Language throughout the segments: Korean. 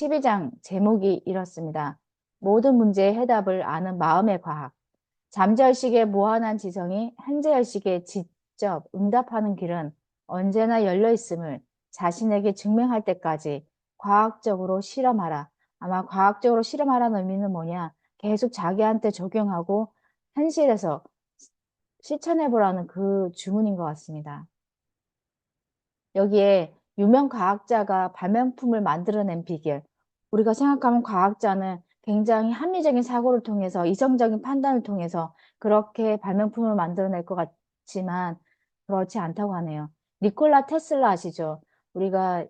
12장 제목이 이렇습니다. 모든 문제의 해답을 아는 마음의 과학. 잠재의식의 무한한 지성이 현재의식에 직접 응답하는 길은 언제나 열려 있음을 자신에게 증명할 때까지 과학적으로 실험하라. 아마 과학적으로 실험하라는 의미는 뭐냐? 계속 자기한테 적용하고 현실에서 실천해보라는 그 주문인 것 같습니다. 여기에 유명 과학자가 발명품을 만들어낸 비결. 우리가 생각하면 과학자는 굉장히 합리적인 사고를 통해서 이성적인 판단을 통해서 그렇게 발명품을 만들어낼 것 같지만 그렇지 않다고 하네요. 니콜라 테슬라 아시죠? 우리가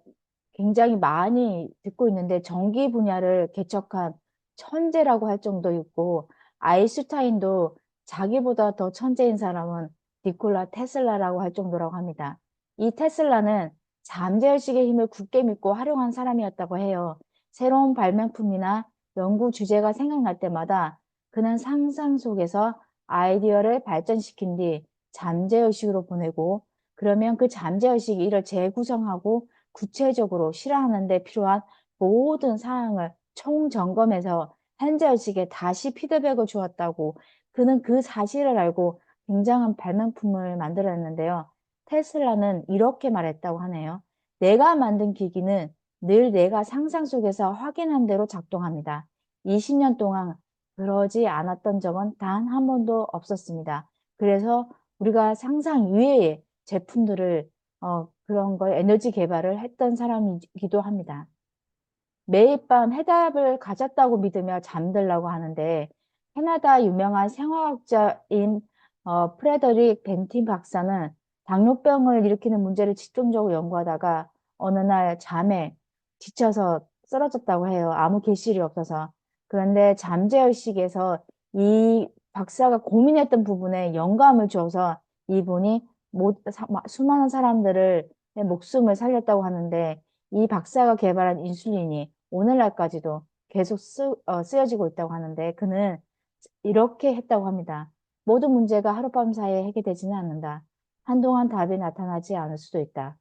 굉장히 많이 듣고 있는데 전기 분야를 개척한 천재라고 할 정도였고 아인슈타인도 자기보다 더 천재인 사람은 니콜라 테슬라라고 할 정도라고 합니다. 이 테슬라는 잠재의식의 힘을 굳게 믿고 활용한 사람이었다고 해요. 새로운 발명품이나 연구 주제가 생각날 때마다 그는 상상 속에서 아이디어를 발전시킨 뒤 잠재의식으로 보내고 그러면 그 잠재의식이 이를 재구성하고 구체적으로 실행하는 데 필요한 모든 사항을 총점검해서 현재의식에 다시 피드백을 주었다고 그는 그 사실을 알고 굉장한 발명품을 만들었는데요. 테슬라는 이렇게 말했다고 하네요. 내가 만든 기기는 늘 내가 상상 속에서 확인한 대로 작동합니다. 20년 동안 그러지 않았던 적은 단 한 번도 없었습니다. 그래서 우리가 상상 이외의 제품들을 그런 걸 에너지 개발을 했던 사람이기도 합니다. 매일 밤 해답을 가졌다고 믿으며 잠들라고 하는데 캐나다 유명한 생화학자인 프레더릭 벤틴 박사는 당뇨병을 일으키는 문제를 집중적으로 연구하다가 어느 날 잠에 지쳐서 쓰러졌다고 해요. 아무 계실이 없어서. 그런데 잠재의식에서 이 박사가 고민했던 부분에 영감을 줘서 이분이 수많은 사람들을 목숨을 살렸다고 하는데 이 박사가 개발한 인슐린이 오늘날까지도 계속 쓰여지고 있다고 하는데 그는 이렇게 했다고 합니다. 모든 문제가 하룻밤 사이에 해결되지는 않는다. 한동안 답이 나타나지 않을 수도 있다.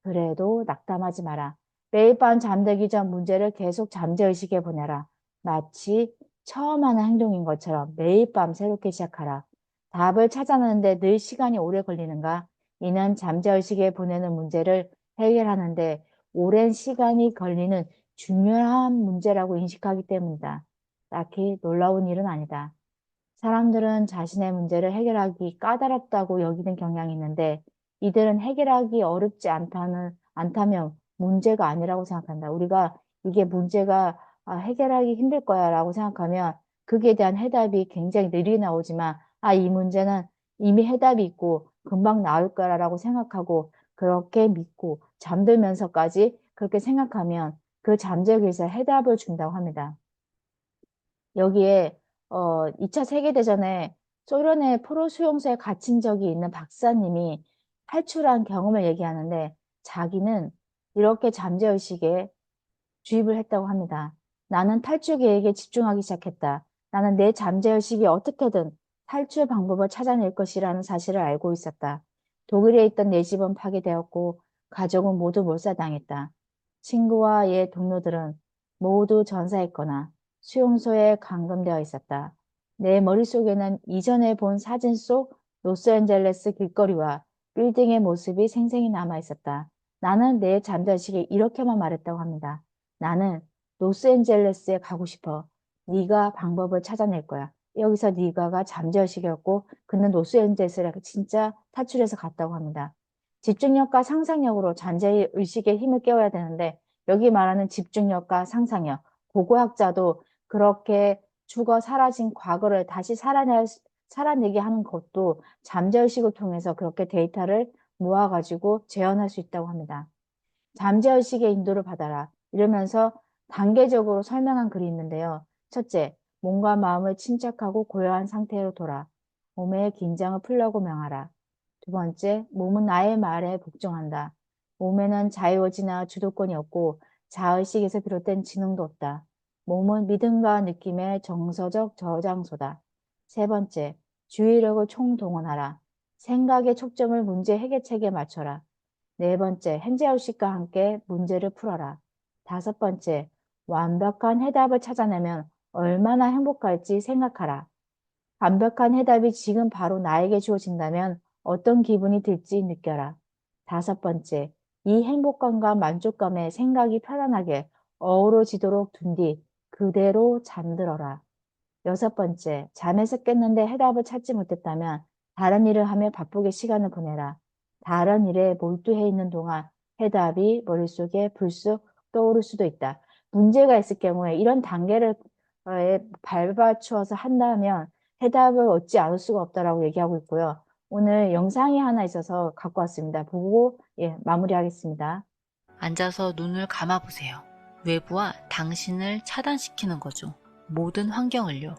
그래도 낙담하지 마라. 매일 밤 잠들기 전 문제를 계속 잠재의식에 보내라. 마치 처음 하는 행동인 것처럼 매일 밤 새롭게 시작하라. 답을 찾아내는데 늘 시간이 오래 걸리는가? 이는 잠재의식에 보내는 문제를 해결하는데 오랜 시간이 걸리는 중요한 문제라고 인식하기 때문이다. 딱히 놀라운 일은 아니다. 사람들은 자신의 문제를 해결하기 까다롭다고 여기는 경향이 있는데 이들은 해결하기 어렵지 않다면 문제가 아니라고 생각한다. 우리가 이게 문제가 해결하기 힘들 거야 라고 생각하면 그에 대한 해답이 굉장히 느리게 나오지만 이 문제는 이미 해답이 있고 금방 나올 거라고 생각하고 그렇게 믿고 잠들면서까지 그렇게 생각하면 그 잠재기에서 해답을 준다고 합니다. 여기에 2차 세계대전에 소련의 포로 수용소에 갇힌 적이 있는 박사님이 탈출한 경험을 얘기하는데 자기는 이렇게 잠재의식에 주입을 했다고 합니다. 나는 탈출 계획에 집중하기 시작했다. 나는 내 잠재의식이 어떻게든 탈출 방법을 찾아낼 것이라는 사실을 알고 있었다. 독일에 있던 내 집은 파괴되었고 가족은 모두 몰살당했다. 친구와 옛 동료들은 모두 전사했거나 수용소에 감금되어 있었다. 내 머릿속에는 이전에 본 사진 속 로스앤젤레스 길거리와 빌딩의 모습이 생생히 남아 있었다. 나는 내 잠재의식에 이렇게만 말했다고 합니다. 나는 로스앤젤레스에 가고 싶어. 네가 방법을 찾아낼 거야. 여기서 네가가 잠재의식이었고 그는 로스앤젤레스에 진짜 탈출해서 갔다고 합니다. 집중력과 상상력으로 잠재의식의 힘을 깨워야 되는데 여기 말하는 집중력과 상상력, 고고학자도 그렇게 죽어 사라진 과거를 다시 살아내게 하는 것도 잠재의식을 통해서 그렇게 데이터를 모아가지고 재현할 수 있다고 합니다. 잠재의식의 인도를 받아라. 이러면서 단계적으로 설명한 글이 있는데요. 첫째, 몸과 마음을 침착하고 고요한 상태로 돌아. 몸의 긴장을 풀려고 명하라. 두 번째, 몸은 나의 말에 복종한다. 몸에는 자유의지나 주도권이 없고 자의식에서 비롯된 지능도 없다. 몸은 믿음과 느낌의 정서적 저장소다. 세 번째, 주의력을 총동원하라. 생각의 초점을 문제 해결책에 맞춰라. 네 번째, 현재의식과 함께 문제를 풀어라. 다섯 번째, 완벽한 해답을 찾아내면 얼마나 행복할지 생각하라. 완벽한 해답이 지금 바로 나에게 주어진다면 어떤 기분이 들지 느껴라. 다섯 번째, 이 행복감과 만족감에 생각이 편안하게 어우러지도록 둔 뒤 그대로 잠들어라. 여섯 번째, 잠에서 깼는데 해답을 찾지 못했다면 다른 일을 하며 바쁘게 시간을 보내라. 다른 일에 몰두해 있는 동안 해답이 머릿속에 불쑥 떠오를 수도 있다. 문제가 있을 경우에 이런 단계를 밟아추어서 한다면 해답을 얻지 않을 수가 없다라고 얘기하고 있고요. 오늘 영상이 하나 있어서 갖고 왔습니다. 보고 마무리하겠습니다. 앉아서 눈을 감아보세요. 외부와 당신을 차단시키는 거죠. 모든 환경을요.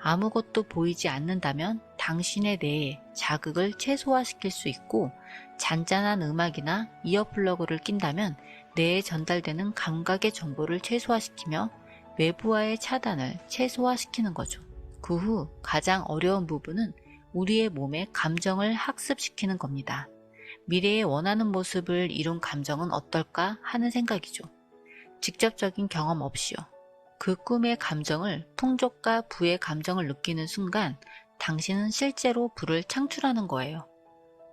아무것도 보이지 않는다면 당신의 뇌에 자극을 최소화시킬 수 있고, 잔잔한 음악이나 이어플러그를 낀다면 뇌에 전달되는 감각의 정보를 최소화시키며 외부와의 차단을 최소화시키는 거죠. 그 후 가장 어려운 부분은 우리의 몸의 감정을 학습시키는 겁니다. 미래에 원하는 모습을 이룬 감정은 어떨까 하는 생각이죠. 직접적인 경험 없이요. 그 꿈의 감정을, 통족과 부의 감정을 느끼는 순간 당신은 실제로 부를 창출하는 거예요.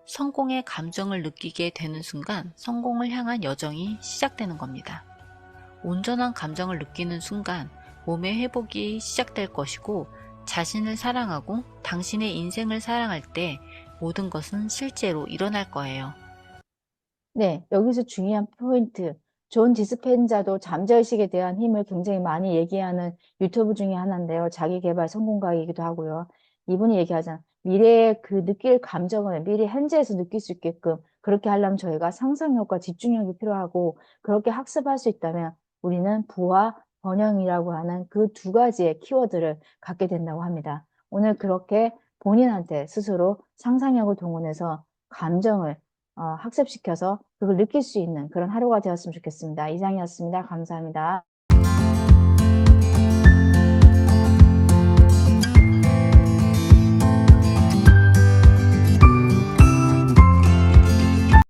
성공의 감정을 느끼게 되는 순간 성공을 향한 여정이 시작되는 겁니다. 온전한 감정을 느끼는 순간 몸의 회복이 시작될 것이고, 자신을 사랑하고 당신의 인생을 사랑할 때 모든 것은 실제로 일어날 거예요. 네, 여기서 중요한 포인트. 존 디스펜자도 잠재의식에 대한 힘을 굉장히 많이 얘기하는 유튜브 중에 하나인데요. 자기계발 성공가이기도 하고요. 이분이 얘기하잖아. 미래의 그 느낄 감정을 미래 현재에서 느낄 수 있게끔 그렇게 하려면 저희가 상상력과 집중력이 필요하고, 그렇게 학습할 수 있다면 우리는 부와 번영이라고 하는 그 두 가지의 키워드를 갖게 된다고 합니다. 오늘 그렇게 본인한테 스스로 상상력을 동원해서 감정을 학습시켜서 그걸 느낄 수 있는 그런 하루가 되었으면 좋겠습니다. 이상이었습니다. 감사합니다.